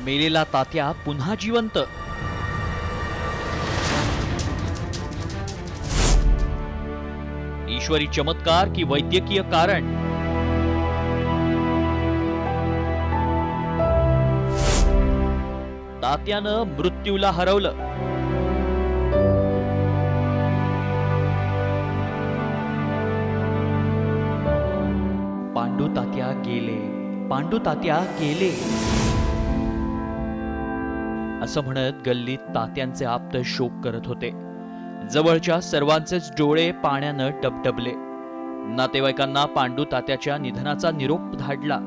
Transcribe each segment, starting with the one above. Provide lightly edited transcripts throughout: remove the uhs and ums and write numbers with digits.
मेलेला तात्या पुन्हा जिवंत. ईश्वरी चमत्कार की वैद्यकीय कारण? तात्यानं मृत्यूला हरवलं. पांडू तात्या गेले, पांडू तात्या गेले असं म्हणत गल्लीत तात्यांचे आप्त शोक करत होते. जवळच्या सर्वांचेच डोळे पाण्यानं डबडबले. नातेवाईकांना पांडू तात्याच्या निधनाचा निरोप धाडला.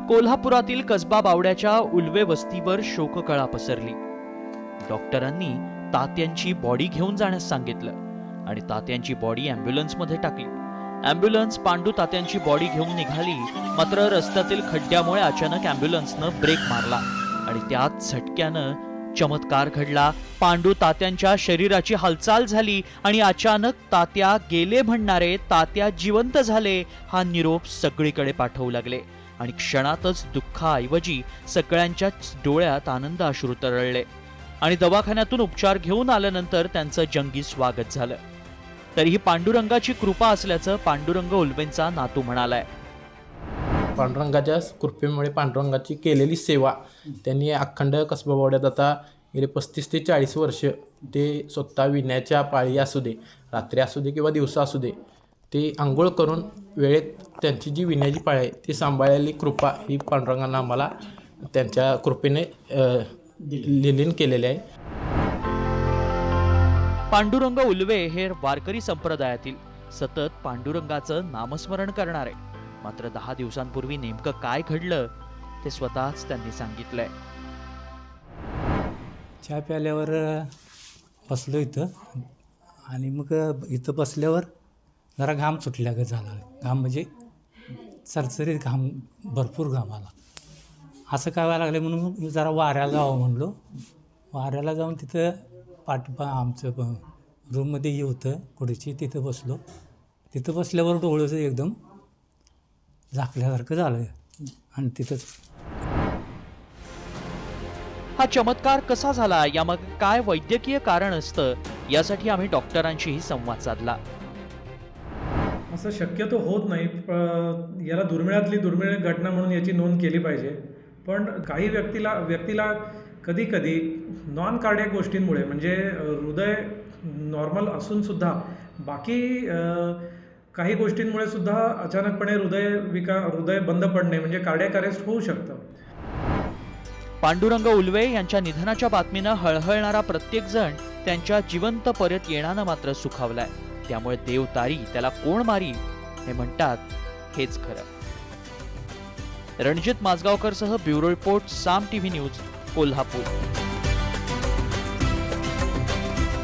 कोल्हापुरातील कसबा बावड्याच्या उल्वे वस्तीवर शोककळा पसरली. डॉक्टरांनी तात्यांची बॉडी घेऊन जाण्यास सांगितलं आणि तात्यांची बॉडी अँब्युलन्समध्ये टाकली. अँब्युलन्स पांडू तात्यांची बॉडी घेऊन निघाली, मात्र रस्त्यातील खड्ड्यामुळे अचानक अँब्युलन्सनं ब्रेक मारला आणि त्यात झटक्यानं चमत्कार घडला. पांडू तात्यांच्या शरीराची हालचाल झाली आणि अचानक तात्या गेले म्हणणारे तात्या जिवंत झाले हा निरोप सगळीकडे पाठवू लागले आणि क्षणातच दुःखाऐवजी सगळ्यांच्याच डोळ्यात आनंद अश्रू तरळले आणि दवाखान्यातून उपचार घेऊन आल्यानंतर त्यांचं जंगी स्वागत झालं. तरीही पांडुरंगाची कृपा असल्याचं पांडुरंग उल्वेंचा नातू म्हणालाय. पांडुरंगाच्या कृपेमुळे पांडुरंगाची केलेली सेवा त्यांनी अखंड कसबा बावड्यात आता गेले 35 ते 40 वर्ष ते स्वतः विण्याच्या पाळी असू दे, रात्री असू दे किंवा दिवसा असू दे, ते आंघोळ करून वेळेत त्यांची जी विण्याची पाळी आहे ती सांभाळलेली कृपा ही पांडुरंगानं आम्हाला त्यांच्या कृपेने लीन केलेली आहे. पांडुरंग उल्वे हे वारकरी संप्रदायातील सतत पांडुरंगाचं नामस्मरण करणारे. मात्र 10 दिवसांपूर्वी नेमकं काय घडलं ते स्वतःच त्यांनी सांगितलंय. चहा प्याल्यावर बसलो इथं आणि मग इथं बसल्यावर जरा घाम सुटल्यागत झाला. घाम म्हणजे चरचरीत घाम, भरपूर घाम आला. असं काय व्हायला लागलं म्हणून मी जरा वाऱ्याला जावं म्हणलो. वाऱ्याला जाऊन तिथं आमचं रूममध्ये हे होतं खुर्ची, तिथं बसलो. तिथं बसल्यावर डोळं एकदम झाकल्यासारखं झालं आणि तिथंच. हा चमत्कार कसा झाला, यामागे काय वैद्यकीय कारण असतं, यासाठी आम्ही डॉक्टरांशीही संवाद साधला. असं शक्यतो होत नाही. याला दुर्मिळातली दुर्मिळ घटना म्हणून याची नोंद केली पाहिजे. पण काही व्यक्तीला कधी कधी नॉन कार्डियक गोष्टींमुळे, म्हणजे हृदय नॉर्मल असून सुद्धा बाकी काही गोष्टींमुळे सुद्धा अचानकपणे हृदय बंद पडणे म्हणजे कार्डियक अरेस्ट होऊ शकतं. पांडुरंग उल्वे यांच्या निधनाच्या बातमीनं हळहळणारा प्रत्येक जण त्यांच्या जिवंत परत येण्यानं मात्र सुखावलाय. त्यामुळे देव तारी त्याला कोण मारी हे म्हणतात हेच खरं. रणजित माजगावकर सह ब्युरो रिपोर्ट, साम टीव्ही न्यूज, कोल्हापूर.